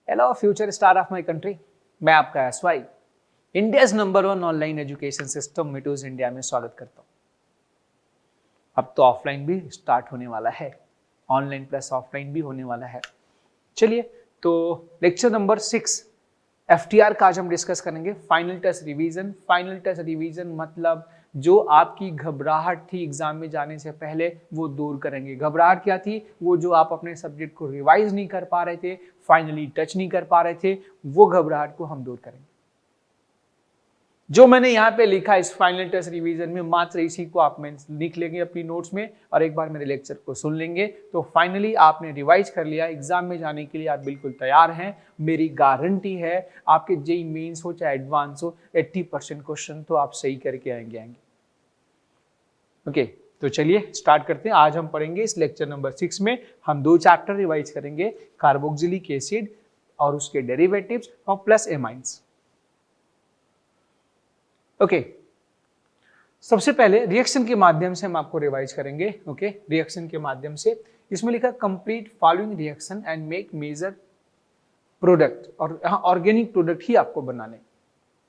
Hello future star of my country, मैं आपका एसवाई India's number 1 online education system मिटूज इंडिया में स्वागत करता हूं। अब तो ऑफलाइन भी स्टार्ट होने वाला है, ऑनलाइन प्लस ऑफलाइन भी होने वाला है। चलिए, तो लेक्चर नंबर 6 एफटीआर का आज हम डिस्कस करेंगे। Final test revision. Final test revision मतलब जो आपकी घबराहट थी एग्जाम में जाने से पहले, वो दूर करेंगे। घबराहट क्या थी? वो जो आप अपने सब्जेक्ट को रिवाइज नहीं कर पा रहे थे, फाइनली टच नहीं कर पा रहे थे, वो घबराहट को हम दूर करेंगे। जो मैंने यहाँ पे लिखा इस फाइनल टेस्ट रिवीजन में, मात्र इसी को आप लिख लेंगे अपनी नोट्स में और एक बार मेरे लेक्चर को सुन लेंगे, तो फाइनली आपने रिवाइज कर लिया। एग्जाम में जाने के लिए आप बिल्कुल तैयार हैं। मेरी गारंटी है आपके जेईई मेंस हो चाहे एडवांस हो, 80% क्वेश्चन तो आप सही करके आएंगे। ओके, तो चलिए स्टार्ट करते हैं। आज हम पढ़ेंगे इस लेक्चर नंबर 6 में हम 2 चैप्टर रिवाइज करेंगे, कार्बोक्सिलिक एसिड और उसके डेरिवेटिव्स और प्लस एमाइंस। ओके, सबसे पहले रिएक्शन के माध्यम से हम आपको रिवाइज करेंगे। ओके, रिएक्शन के माध्यम से इसमें लिखा complete following reaction and make major product, और यहाँ ऑर्गेनिक प्रोडक्ट ही आपको बनाने।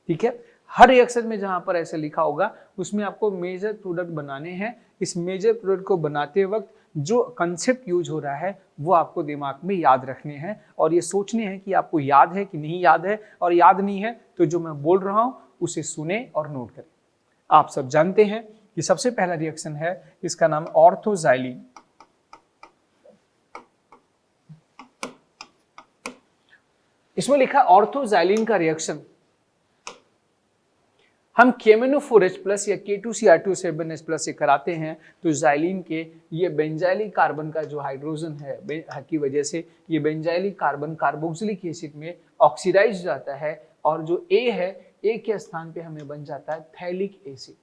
ठीक है, हर रिएक्शन में जहां पर ऐसे लिखा होगा उसमें आपको मेजर प्रोडक्ट बनाने हैं। इस मेजर प्रोडक्ट को बनाते वक्त जो कंसेप्ट यूज हो रहा है वो आपको दिमाग में याद रखने हैं और ये सोचने हैं कि आपको याद है कि नहीं याद है, और याद नहीं है तो जो मैं बोल रहा हूं उसे सुने और नोट करें। आप सब जानते हैं कि सबसे पहला रिएक्शन है, इसका नाम ऑर्थोजाइलिन। इसमें लिखा ऑर्थोजाइलिन का रिएक्शन हम KMnO4H+ या K2Cr2O7H+ से कराते हैं तो जाइलिन के ये बेंजाइलिक कार्बन का जो हाइड्रोजन है की वजह से ये बेंजाइलिक कार्बन कार्बोक्सिलिक एसिड में ऑक्सीडाइज जाता है, और जो A है, A के स्थान पे हमें बन जाता है थैलिक एसिड।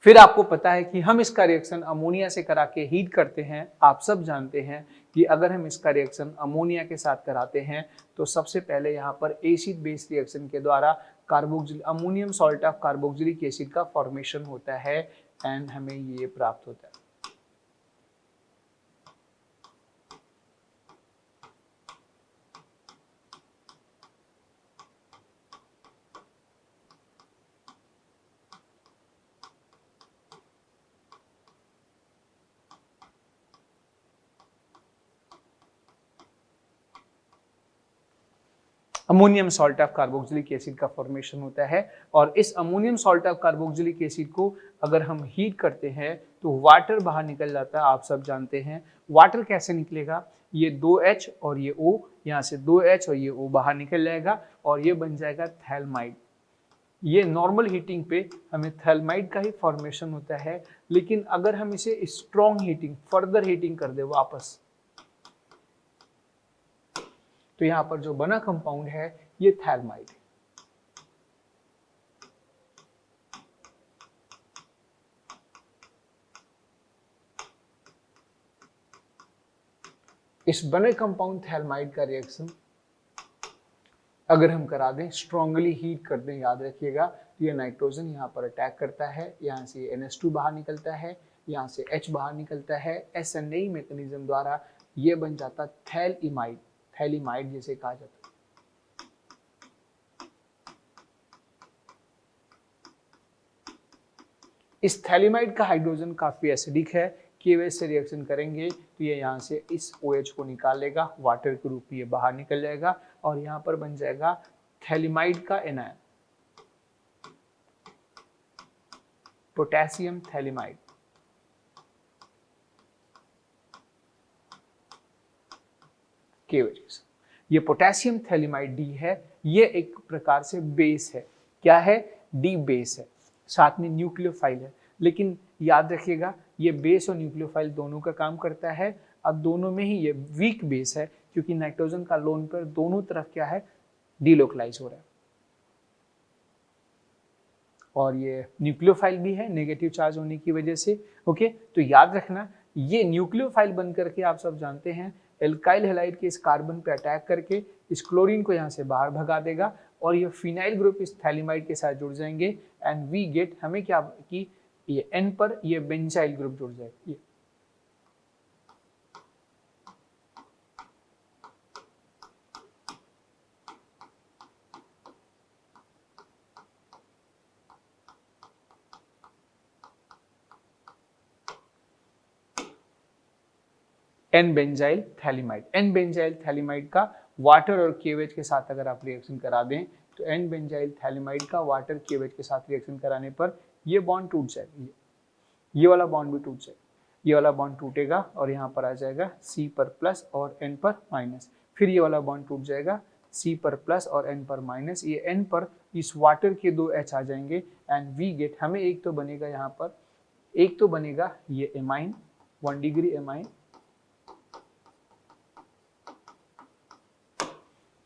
फिर आपको पता है कि हम इसका रिएक्शन अमोनिया से करा के हीट करते हैं। आप सब जानते हैं कि अगर हम इसका रिएक्शन अमोनिया के साथ कराते हैं तो सबसे पहले यहाँ पर एसिड बेस रिएक्शन के द्वारा carboxyl ammonium salt of carboxylic acid का फॉर्मेशन होता है एंड हमें ये प्राप्त होता है। Ammonium salt of carboxylic acid का फॉर्मेशन होता है, और इस ammonium salt of carboxylic acid को अगर हम हीट करते हैं तो वाटर बाहर निकल जाता है। आप सब जानते हैं वाटर कैसे निकलेगा, ये 2H और ये O, यहाँ से 2H और ये O बाहर निकल जाएगा और ये बन जाएगा थैलमाइड। ये नॉर्मल हीटिंग पे हमें थैलमाइड का ही फॉर्मेशन होता है, लेकिन अगर हम इसे स्ट्रॉन्ग हीटिंग, फर्दर हीटिंग कर दे वापस, तो यहां पर जो बना कंपाउंड है ये थैलमाइड है। इस बने कंपाउंड थैलमाइड का रिएक्शन अगर हम करा दें, स्ट्रांगली हीट कर दें, याद रखिएगा, तो ये नाइट्रोजन यहाँ पर अटैक करता है, यहाँ से NH2 बाहर निकलता है, यहाँ से H बाहर निकलता है, SNA मैकेनिज्म द्वारा ये बन जाता थैलिमाइड, थैलिमाइड जिसे कहा जाता है। इस थैलिमाइड का हाइड्रोजन काफी एसिडिक है, की वजह से रिएक्शन करेंगे तो ये यहाँ से इस OH को निकाल लेगा, वाटर के रूप में ये बाहर निकल जाएगा और यहाँ पर बन जाएगा थैलिमाइड का एनायन, पोटेशियम थैलिमाइड। के वजह से ये पोटेशियम थैलिमाइड D है, ये एक प्रकार से बेस है। क्या है? D बेस है, साथ में न्यूक्लियोफाइल है, लेकिन याद रखिएगा ये बेस और न्यूक्लियोफाइल दोनों का काम करता है। अब दोनों में ही ये वीक बेस है क्योंकि नाइट्रोजन का लोन पेयर दोनों तरफ क्या है, डिलोकलाइज हो रहा है, और ये न्यूक्लियोफाइल भी है नेगेटिव चार्ज होने की वजह से। ओके, तो याद रखना ये न्यूक्लियोफाइल बन करके आप सब जानते हैं एल्काइल हैलाइड के इस कार्बन पे अटैक करके इस क्लोरीन को यहाँ से बाहर भगा देगा और ये फिनाइल ग्रुप इस थैलिमाइड के साथ जुड़ जाएंगे एंड वी गेट, हमें क्या कि ये N पर ये बेंजाइल ग्रुप जुड़ जाएगा। ये N benzyl phthalimide. N benzyl phthalimide का वाटर और केवेज के साथ अगर आप रिएक्शन करा दें तो एन बेंजाइल थैलिमाइड का वाटर केवेज के साथ रिएक्शन कराने पर ये बॉन्ड टूट जाएगा, ये वाला बॉन्ड भी टूट जाएगा, ये वाला बॉन्ड टूटेगा और यहाँ पर आ जाएगा C पर प्लस और N पर माइनस, फिर ये वाला बॉन्ड टूट जाएगा C पर प्लस और N पर माइनस, ये N पर इस वाटर के 2 H आ जाएंगे एंड वी गेट, हमें एक तो बनेगा यहाँ पर, एक तो बनेगा ये एमाइन 1 डिग्री एमाइन,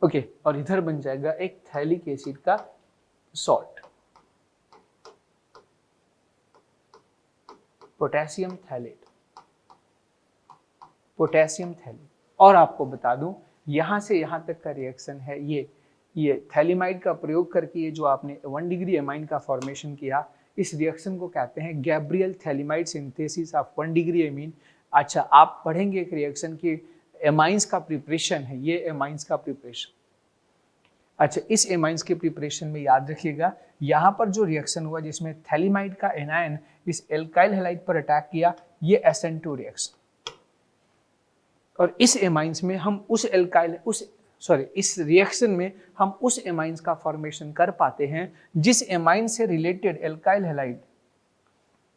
ओके, और इधर बन जाएगा एक थैलिक एसिड का salt, potassium phthalate, potassium phthalate. और आपको बता दूं यहां से यहां तक का रिएक्शन है ये थैलिमाइड का प्रयोग करके ये जो आपने 1 डिग्री एमाइन का फॉर्मेशन किया, इस रिएक्शन को कहते हैं Gabriel phthalimide synthesis of 1 degree amine. अच्छा, आप पढ़ेंगे एक रिएक्शन की एमाइंस का प्रिपरेशन है, ये एमाइंस का प्रिपरेशन। अच्छा, इस एमाइंस के प्रिपरेशन में याद रखिएगा यहाँ पर जो रिएक्शन हुआ जिसमें थैलिमाइड का एनायन इस एल्काइल हैलाइड पर अटैक किया, ये SN2 रिएक्शन, और इस एमाइंस में हम इस रिएक्शन में हम उस एमाइंस का फॉर्मेशन कर पाते हैं जिस एमाइन से related alkyl halide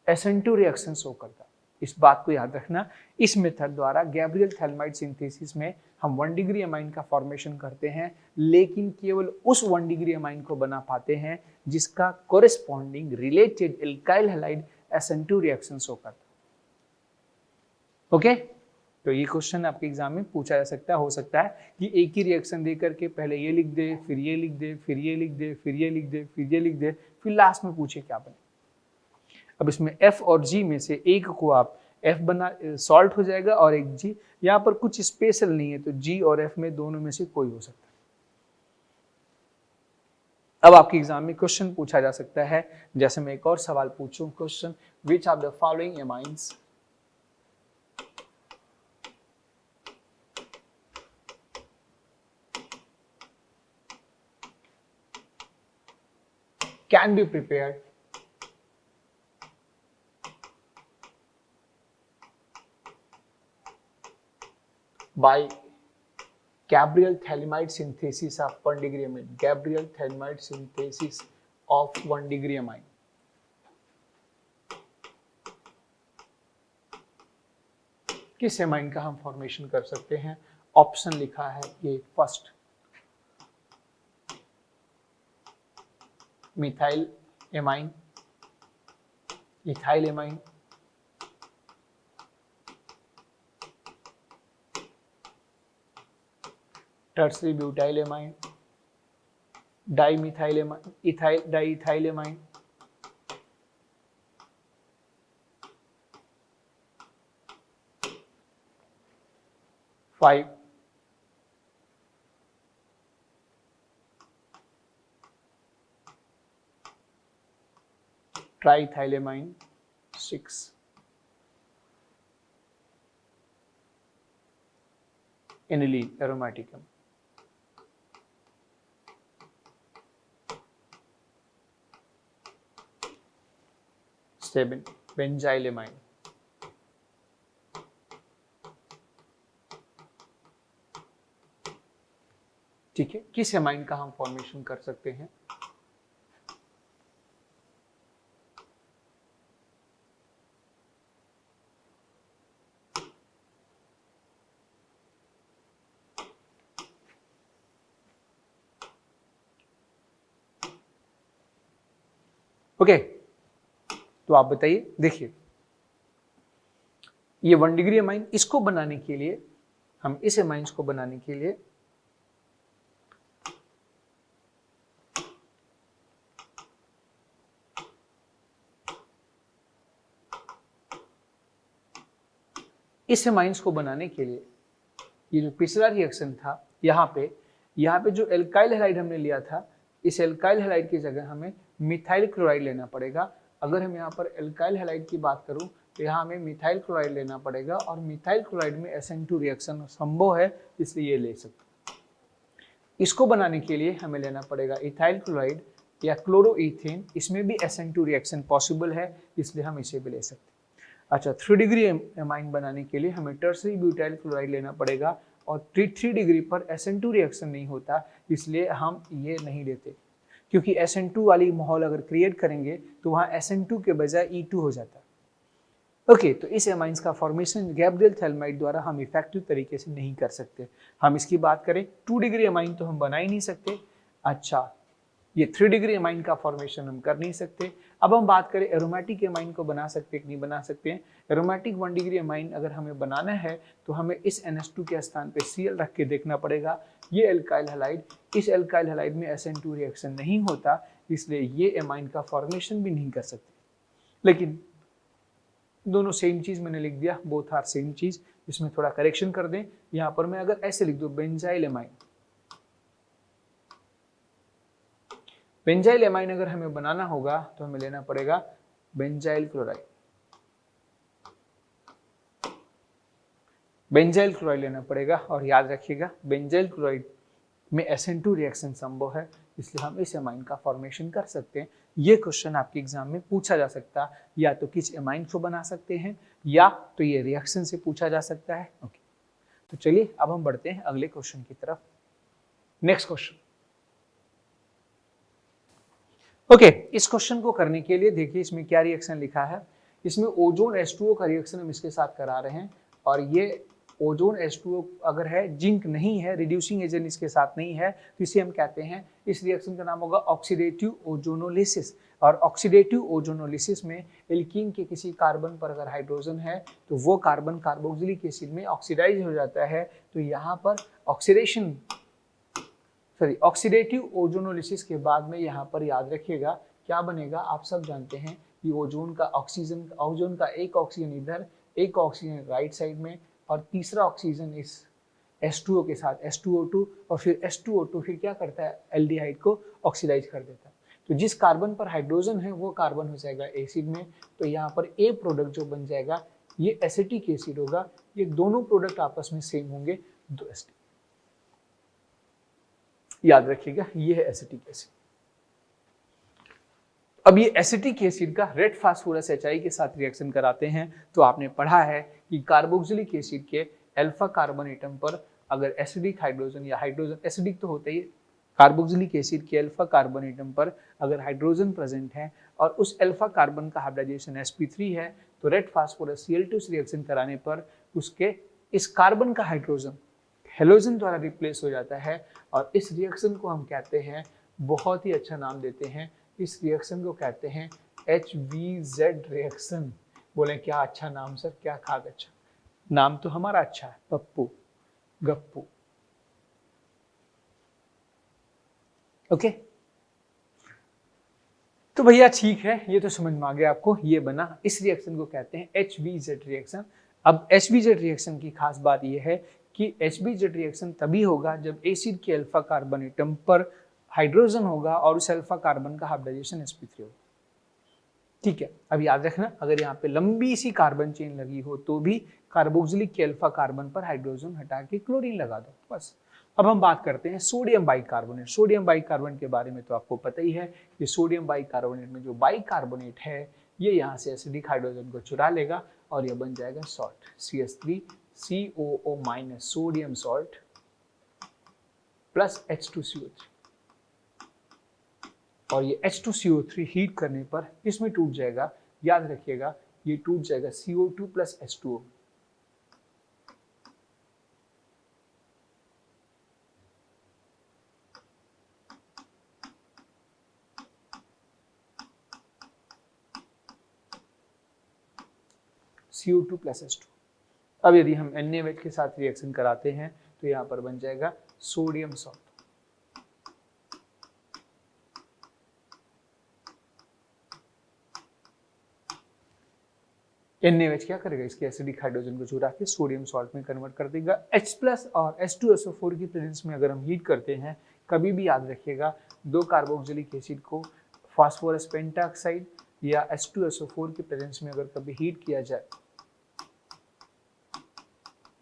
SN2 reaction show करता। इस बात को याद रखना, इस मेथड द्वारा गैब्रियल थैलिमाइड सिंथेसिस में हम 1 डिग्री एमाइन का फॉर्मेशन करते हैं, लेकिन केवल उस 1 डिग्री एमाइन को बना पाते हैं जिसका corresponding related alkyl halide SN2 reaction show करता। ओके, तो ये क्वेश्चन आपके एग्जाम में पूछा जा सकता है, हो सकता है कि एक ही रिएक्शन दे करके पहले ये लिख दे, फिर ये लिख दे, फिर ये लिख दे, फिर ये लिख दे, फिर ये लिख दे, फिर लास्ट में पूछे क्या बने। अब इसमें F और G में से एक को आप F बना सॉल्ट हो जाएगा और एक G, यहाँ पर कुछ स्पेशल नहीं है तो G और F में दोनों में से कोई हो सकता है। अब आपके एग्जाम में क्वेश्चन पूछा जा सकता है, जैसे मैं एक और सवाल पूछूं, question which are the following amines can be prepared by Gabriel Thalamide synthesis of 1 degree amine. Gabriel Thalamide synthesis of 1 degree amine. किस एमाइन का हम फॉर्मेशन कर सकते हैं? ऑप्शन लिखा है ये first methyl amine, ethyl amine, tertiary butyl amine, dimethyl amine, diethyl amine, five triethylamine, 6 aniline एरोमेटिकम, 7 बेंजाइलेमाइन, ठीक है। किस एमाइन का हम फॉर्मेशन कर सकते हैं? ओके, तो आप बताइए। देखिए ये 1 डिग्री एमाइन, इसको बनाने के लिए हम इस एमाइंस को बनाने के लिए इस एमाइंस को बनाने के लिए ये जो पिछला रिएक्शन था, यहाँ पे जो एल्काइल हैलाइड हमने लिया था, इस एल्काइल हैलाइड की जगह हमें मिथाइल क्लोराइड लेना पड़ेगा। अगर हम यहाँ पर एल्काइल हैलाइड की बात करूँ तो यहाँ हमें मिथाइल क्लोराइड लेना पड़ेगा, और मिथाइल क्लोराइड में SN2 रिएक्शन संभव है, इसलिए ये ले सकते हैं। इसको बनाने के लिए हमें लेना पड़ेगा इथाइल क्लोराइड या क्लोरोईथेन, इसमें भी SN2 रिएक्शन पॉसिबल है, इसलिए हम इसे भी ले सकते हैं। अच्छा, 3 डिग्री एमाइन बनाने के लिए हमें टर्सरी ब्यूटाइल क्लोराइड लेना पड़ेगा, और 3 डिग्री पर SN2 रिएक्शन नहीं होता, इसलिए हम ये नहीं लेते, क्योंकि SN2 वाली माहौल अगर क्रिएट करेंगे तो वहाँ SN2 के बजाय E2 हो जाता है। ओके, तो इस एमाइंस का फॉर्मेशन गैब्रियल थैलमाइड द्वारा हम इफेक्टिव तरीके से नहीं कर सकते। हम इसकी बात करें 2 डिग्री एमाइन तो हम बना ही नहीं सकते। अच्छा, ये 3 डिग्री एमाइन का फॉर्मेशन हम कर नहीं सकते। अब हम बात करें एरोमेटिक एमाइन को बना सकते कि नहीं बना सकते हैं। एरोमेटिक 1 डिग्री एमाइन अगर हमें बनाना है तो हमें इस NH2 के स्थान पे Cl रख के देखना पड़ेगा। ये एल्काइल हैलाइड, इस एल्काइल हैलाइड में SN2 रिएक्शन नहीं होता, इसलिए ये एमाइन का फॉर्मेशन भी नहीं कर सकते। लेकिन दोनों सेम चीज मैंने लिख दिया, बोथ आर सेम चीज। इसमें थोड़ा करेक्शन कर दें, यहाँ पर मैं अगर ऐसे लिख दूं बेंजाइल एमाइन, बेंजाइल एमाइन अगर हमें बनाना होगा तो हमें लेना पड़ेगा बेंजाइल क्लोराइड, बेंजाइल क्लोराइड लेना पड़ेगा। और याद रखिएगा बेंजाइल क्लोराइड में SN2 रिएक्शन संभव है, इसलिए हम इस एमाइन का फॉर्मेशन कर सकते हैं। ये क्वेश्चन आपके एग्जाम में पूछा जा सकता है, या तो किस एमाइन को बना सकते हैं, या तो ये रिएक्शन से पूछा जा सकता है। ओके, तो चलिए अब हम बढ़ते हैं अगले क्वेश्चन की तरफ। Next question. ओके, इस क्वेश्चन को करने के लिए देखिए इसमें क्या रिएक्शन लिखा है। इसमें ओजोन H2O का रिएक्शन हम इसके साथ करा रहे हैं, और ये ओजोन H2O अगर है, जिंक नहीं है, रिड्यूसिंग एजेंट इसके साथ नहीं है, तो इसे हम कहते हैं, इस रिएक्शन का नाम होगा ऑक्सीडेटिव ओजोनोलिसिस। और ऑक्सीडेटिव ओजोनोलिसिस में एल्कीन के किसी कार्बन पर अगर हाइड्रोजन है तो वो कार्बन कार्बोक्सिलिक एसिड में ऑक्सीडाइज हो जाता है। तो यहाँ पर ऑक्सीडेटिव ओजोनोलिसिस के बाद में यहाँ पर याद रखिएगा क्या बनेगा, आप सब जानते हैं कि ओजोन का एक ऑक्सीजन इधर, एक ऑक्सीजन राइट साइड में, और तीसरा ऑक्सीजन इस H2O के साथ H2O2, और फिर H2O2 फिर क्या करता है, एल्डिहाइड को ऑक्सीडाइज कर देता है। तो जिस कार्बन पर हाइड्रोजन है वो कार्बन हो जाएगा एसिड में, तो यहाँ पर ए प्रोडक्ट जो बन जाएगा ये एसिटिक एसिड होगा। ये दोनों प्रोडक्ट आपस में सेम होंगे, दो एसिड, याद रखिएगा ये है एसिटिक एसिड। अब ये एसिटिक एसिड का रेड फास्फोरस HI के साथ रिएक्शन कराते हैं, तो आपने पढ़ा है कि कार्बोक्सिलिक एसिड के अल्फा कार्बन एटम पर अगर एसिडिक हाइड्रोजन या हाइड्रोजन, एसिडिक तो होता ही, कार्बोक्सिलिक एसिड के अल्फा कार्बन एटम पर अगर हाइड्रोजन प्रेजेंट है और उस अल्फा कार्बन का हाइब्रिडाइजेशन sp3 है, तो रेड फास्फोरस Cl2 से रिएक्शन कराने पर उसके इस कार्बन का हाइड्रोजन हेलोजन द्वारा रिप्लेस हो जाता है, और इस रिएक्शन को हम कहते हैं, बहुत ही अच्छा नाम देते हैं, इस रिएक्शन को कहते हैं HVZ रिएक्शन। बोले क्या अच्छा नाम सर, क्या खाक अच्छा नाम, तो हमारा अच्छा है, पप्पू गप्पू। ओके, तो भैया ठीक है, ये तो समझ में आ गया आपको, ये बना, इस रिएक्शन को कहते हैं HVZ रिएक्शन। अब HVZ रिएक्शन की खास बात यह है कि HVZ रिएक्शन तभी होगा जब एसिड के अल्फा कार्बन एटम पर हाइड्रोजन होगा और उस अल्फा कार्बन का हाइब्रिडाइजेशन sp3 होगा। ठीक है, अब याद रखना, अगर यहाँ पे लंबी सी कार्बन चेन लगी हो तो भी कार्बोक्सिलिक के अल्फा कार्बन पर हाइड्रोजन हटा के क्लोरीन लगा दो, बस। अब हम बात करते हैं सोडियम बाइकार्बोनेट। सोडियम बाइकार्बोनेट के बारे में तो आपको पता ही है कि सोडियम बाइकार्बोनेट में जो बाइकार्बोनेट है ये यहाँ से एसिडिक हाइड्रोजन को चुरा लेगा और ये बन जाएगा salt, CH3COO- sodium salt plus H2CO3, और ये H2CO3 हीट करने पर इसमें टूट जाएगा, याद रखिएगा ये टूट जाएगा CO2 plus H2O। CO2 plus H2। अब यदि हम NaOH के साथ रिएक्शन कराते हैं तो यहाँ पर बन जाएगा सोडियम सॉल्ट। NaOH क्या करेगा, इसके एसिडिक हाइड्रोजन को चुरा के सोडियम सॉल्ट में कन्वर्ट कर देगा। H+ और H2SO4 की प्रेजेंस में अगर हम हीट करते हैं, कभी भी याद रखिएगा, 2 कार्बोक्सिलिक एसिड को फास्फोरस पेंटाऑक्साइड या H2SO4 की प्रेजेंस में अगर कभी हीट किया जाए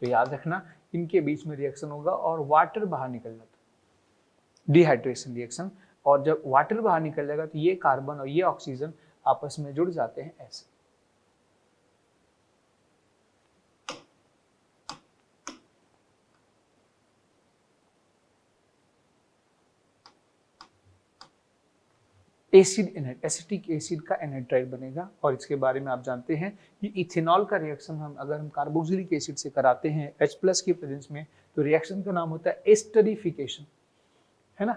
तो याद रखना इनके बीच में रिएक्शन होगा और वाटर बाहर निकल जाता है, डिहाइड्रेशन रिएक्शन। और जब वाटर बाहर निकल जाएगा तो ये कार्बन और ये ऑक्सीजन आपस में जुड़ जाते हैं ऐसे। एसिटिक एसिड का एनहाइड्राइड बनेगा। और इसके बारे में आप जानते हैं कि इथेनॉल का रिएक्शन अगर हम कार्बोक्सिलिक एसिड से कराते हैं H+ की प्रेजेंस में, तो रिएक्शन का नाम होता है एस्टरिफिकेशन, है ना,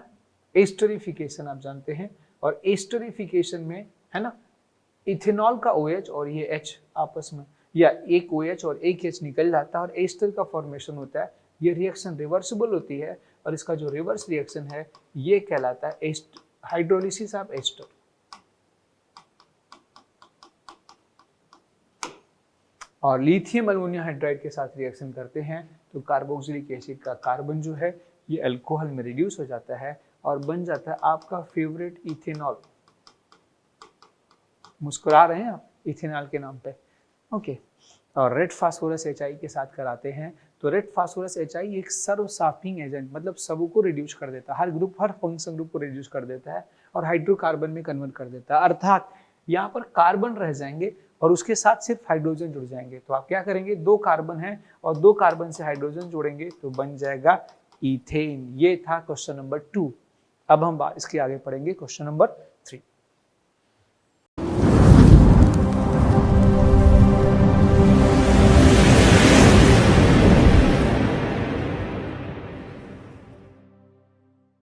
एस्टरिफिकेशन आप जानते हैं। और एस्टरिफिकेशन में, है ना, इथेनॉल का OH और ये H आपस में, या एक OH और एक H निकल जाता है और एस्टर का फॉर्मेशन होता है। ये रिएक्शन रिवर्सिबल होती है और इसका जो रिवर्स रिएक्शन है ये कहलाता है हाइड्रोलिसिस ऑफ एस्टर। और लिथियम अमोनियम हाइड्राइड के साथ रिएक्शन करते हैं तो कार्बोक्सिलिक एसिड का कार्बन जो है ये अल्कोहल में रिड्यूस हो जाता है और बन जाता है आपका फेवरेट इथेनॉल। मुस्कुरा रहे हैं आप इथेनॉल के नाम पे, ओके। और रेड फास्फोरस HI के साथ कराते हैं तो रेड फास्फोरस HI एक सर्व साफिंग एजेंट, मतलब सब को रिड्यूस कर देता है, हर फंक्शन ग्रुप को रिड्यूस कर देता है और हाइड्रोकार्बन में कन्वर्ट कर देता है। अर्थात यहाँ पर कार्बन रह जाएंगे और उसके साथ सिर्फ हाइड्रोजन जुड़ जाएंगे। तो आप क्या करेंगे, 2 कार्बन है और 2 कार्बन से हाइड्रोजन जोड़ेंगे तो बन जाएगा इथेन। ये था क्वेश्चन नंबर 2। अब हम इसके आगे पढ़ेंगे क्वेश्चन नंबर